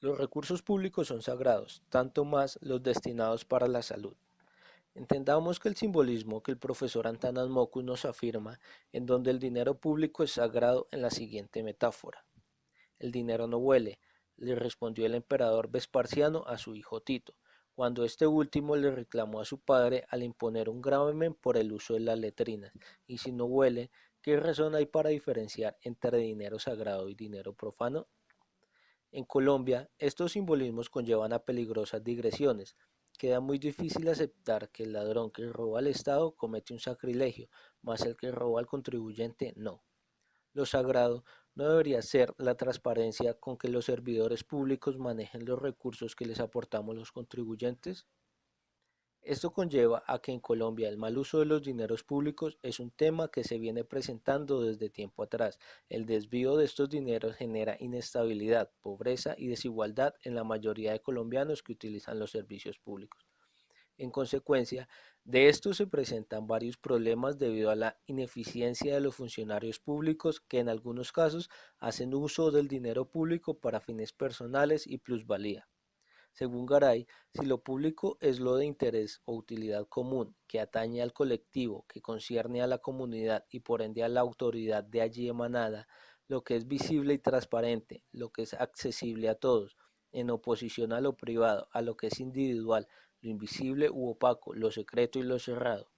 Los recursos públicos son sagrados, tanto más los destinados para la salud. Entendamos que el simbolismo que el profesor Antanas Mocus nos afirma, en donde el dinero público es sagrado en la siguiente metáfora. El dinero no huele, le respondió el emperador Vesparciano a su hijo Tito, cuando este último le reclamó a su padre al imponer un gravamen por el uso de las letrinas, y si no huele, ¿qué razón hay para diferenciar entre dinero sagrado y dinero profano? En Colombia, estos simbolismos conllevan a peligrosas digresiones. Queda muy difícil aceptar que el ladrón que roba al Estado comete un sacrilegio, mas el que roba al contribuyente no. Lo sagrado no debería ser la transparencia con que los servidores públicos manejen los recursos que les aportamos los contribuyentes. Esto conlleva a que en Colombia el mal uso de los dineros públicos es un tema que se viene presentando desde tiempo atrás. El desvío de estos dineros genera inestabilidad, pobreza y desigualdad en la mayoría de colombianos que utilizan los servicios públicos. En consecuencia, de esto se presentan varios problemas debido a la ineficiencia de los funcionarios públicos que en algunos casos hacen uso del dinero público para fines personales y plusvalía. Según Garay, si lo público es lo de interés o utilidad común que atañe al colectivo, que concierne a la comunidad y por ende a la autoridad de allí emanada, lo que es visible y transparente, lo que es accesible a todos, en oposición a lo privado, a lo que es individual, lo invisible u opaco, lo secreto y lo cerrado.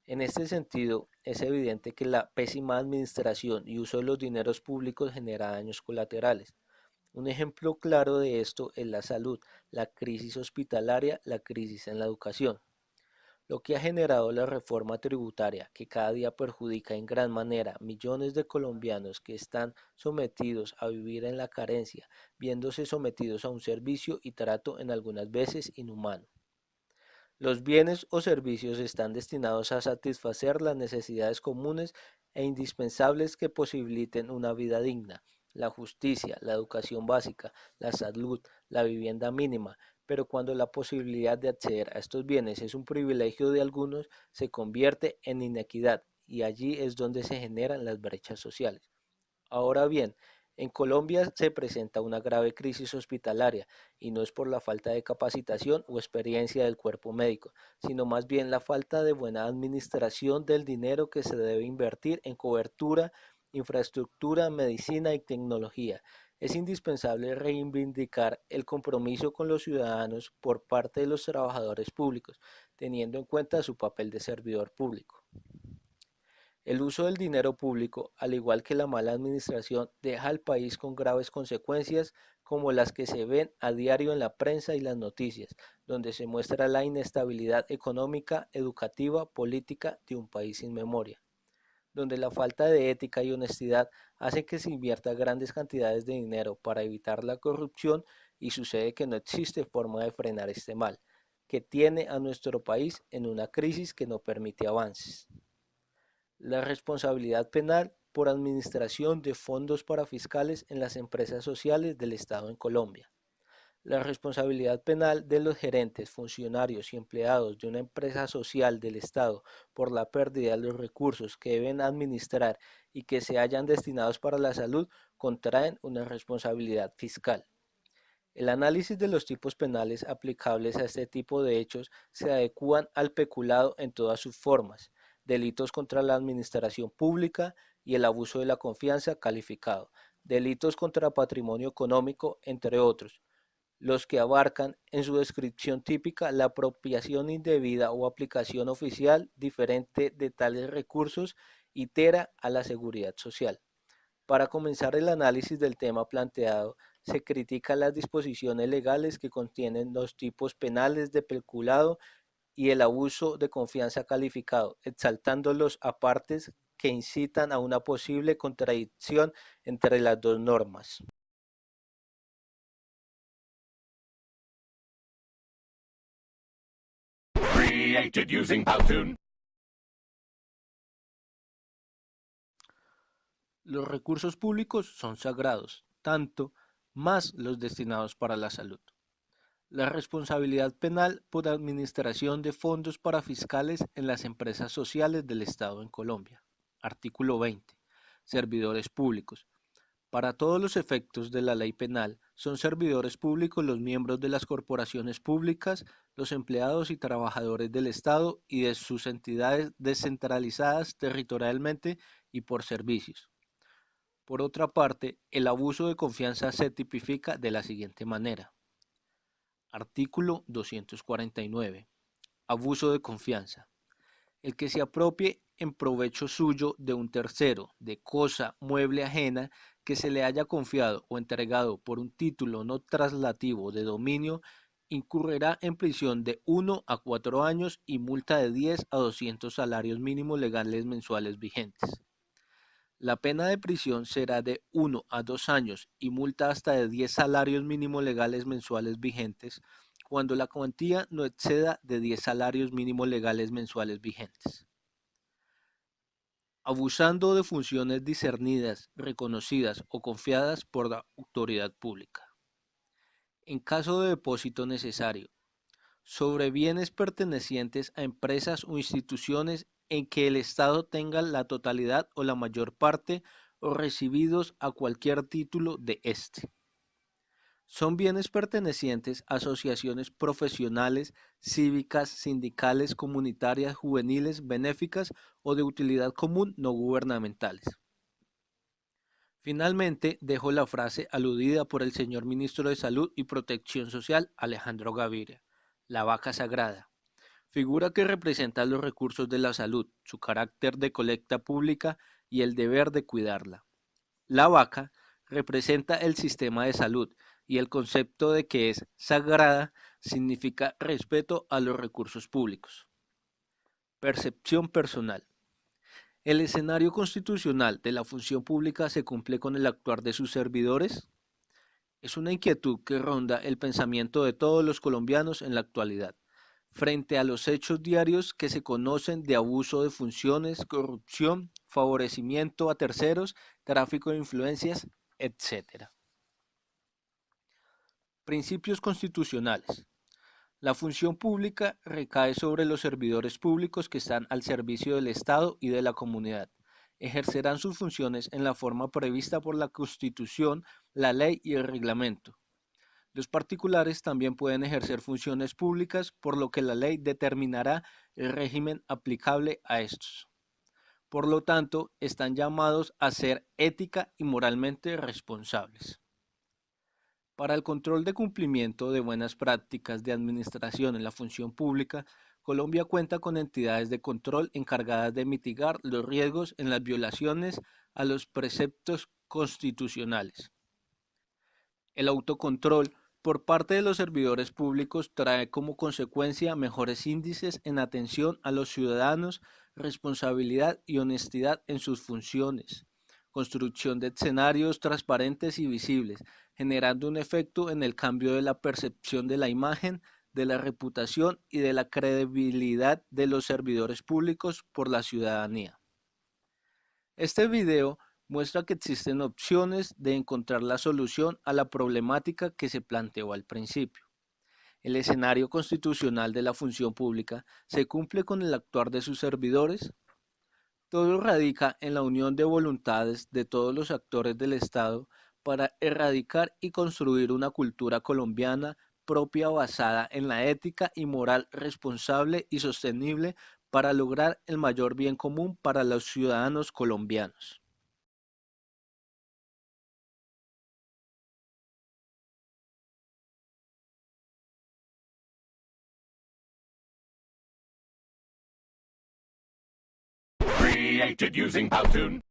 En este sentido, es evidente que la pésima administración y uso de los dineros públicos genera daños colaterales. Un ejemplo claro de esto es la salud, la crisis hospitalaria, la crisis en la educación. Lo que ha generado la reforma tributaria, que cada día perjudica en gran manera millones de colombianos que están sometidos a vivir en la carencia, viéndose sometidos a un servicio y trato en algunas veces inhumano. Los bienes o servicios están destinados a satisfacer las necesidades comunes e indispensables que posibiliten una vida digna, la justicia, la educación básica, la salud, la vivienda mínima, pero cuando la posibilidad de acceder a estos bienes es un privilegio de algunos, se convierte en inequidad y allí es donde se generan las brechas sociales. Ahora bien, en Colombia se presenta una grave crisis hospitalaria y no es por la falta de capacitación o experiencia del cuerpo médico, sino más bien la falta de buena administración del dinero que se debe invertir en cobertura, infraestructura, medicina y tecnología. Es indispensable reivindicar el compromiso con los ciudadanos por parte de los trabajadores públicos, teniendo en cuenta su papel de servidor público. El uso del dinero público, al igual que la mala administración, deja al país con graves consecuencias como las que se ven a diario en la prensa y las noticias, donde se muestra la inestabilidad económica, educativa, política de un país sin memoria, donde la falta de ética y honestidad hace que se invierta grandes cantidades de dinero para evitar la corrupción y sucede que no existe forma de frenar este mal, que tiene a nuestro país en una crisis que no permite avances. La responsabilidad penal por administración de fondos para fiscales en las empresas sociales del Estado en Colombia. La responsabilidad penal de los gerentes, funcionarios y empleados de una empresa social del Estado por la pérdida de los recursos que deben administrar y que se hayan destinados para la salud contraen una responsabilidad fiscal. El análisis de los tipos penales aplicables a este tipo de hechos se adecúan al peculado en todas sus formas, delitos contra la administración pública y el abuso de la confianza calificado, delitos contra patrimonio económico, entre otros, los que abarcan en su descripción típica la apropiación indebida o aplicación oficial diferente de tales recursos itera a la seguridad social. Para comenzar el análisis del tema planteado, se critican las disposiciones legales que contienen los tipos penales de peculado y el abuso de confianza calificado, exaltándolos a partes que incitan a una posible contradicción entre las dos normas. Created using Powtoon. Los recursos públicos son sagrados, tanto más los destinados para la salud. La responsabilidad penal por administración de fondos para fiscales en las empresas sociales del Estado en Colombia. Artículo 20. Servidores públicos. Para todos los efectos de la ley penal, Son servidores públicos los miembros de las corporaciones públicas, los empleados y trabajadores del Estado y de sus entidades descentralizadas territorialmente y por servicios. Por otra parte, el abuso de confianza se tipifica de la siguiente manera. Artículo 249. Abuso de confianza. El que se apropie en provecho suyo de un tercero, de cosa mueble ajena que se le haya confiado o entregado por un título no traslativo de dominio, incurrirá en prisión de 1 a 4 años y multa de 10 a 200 salarios mínimos legales mensuales vigentes. La pena de prisión será de 1 a 2 años y multa hasta de 10 salarios mínimos legales mensuales vigentes cuando la cuantía no exceda de 10 salarios mínimos legales mensuales vigentes. Abusando de funciones discernidas, reconocidas o confiadas por la autoridad pública. En caso de depósito necesario, sobre bienes pertenecientes a empresas o instituciones en que el Estado tenga la totalidad o la mayor parte o recibidos a cualquier título de éste. Son bienes pertenecientes a asociaciones profesionales, cívicas, sindicales, comunitarias, juveniles, benéficas o de utilidad común no gubernamentales. Finalmente, dejo la frase aludida por el señor Ministro de Salud y Protección Social, Alejandro Gaviria, la vaca sagrada, figura que representa los recursos de la salud, su carácter de colecta pública y el deber de cuidarla. La vaca representa el sistema de salud y el concepto de que es sagrada significa respeto a los recursos públicos. Percepción personal. ¿El escenario constitucional de la función pública se cumple con el actuar de sus servidores? Es una inquietud que ronda el pensamiento de todos los colombianos en la actualidad, frente a los hechos diarios que se conocen de abuso de funciones, corrupción, favorecimiento a terceros, tráfico de influencias, etc. Principios constitucionales. La función pública recae sobre los servidores públicos que están al servicio del Estado y de la comunidad. Ejercerán sus funciones en la forma prevista por la Constitución, la ley y el reglamento. Los particulares también pueden ejercer funciones públicas, por lo que la ley determinará el régimen aplicable a estos. Por lo tanto, están llamados a ser ética y moralmente responsables. Para el control de cumplimiento de buenas prácticas de administración en la función pública, Colombia cuenta con entidades de control encargadas de mitigar los riesgos en las violaciones a los preceptos constitucionales. El autocontrol por parte de los servidores públicos trae como consecuencia mejores índices en atención a los ciudadanos, responsabilidad y honestidad en sus funciones, construcción de escenarios transparentes y visibles, generando un efecto en el cambio de la percepción de la imagen, de la reputación y de la credibilidad de los servidores públicos por la ciudadanía. Este video muestra que existen opciones de encontrar la solución a la problemática que se planteó al principio. ¿El escenario constitucional de la función pública se cumple con el actuar de sus servidores? Todo radica en la unión de voluntades de todos los actores del Estado para erradicar y construir una cultura colombiana propia basada en la ética y moral responsable y sostenible para lograr el mayor bien común para los ciudadanos colombianos. Created using Powtoon.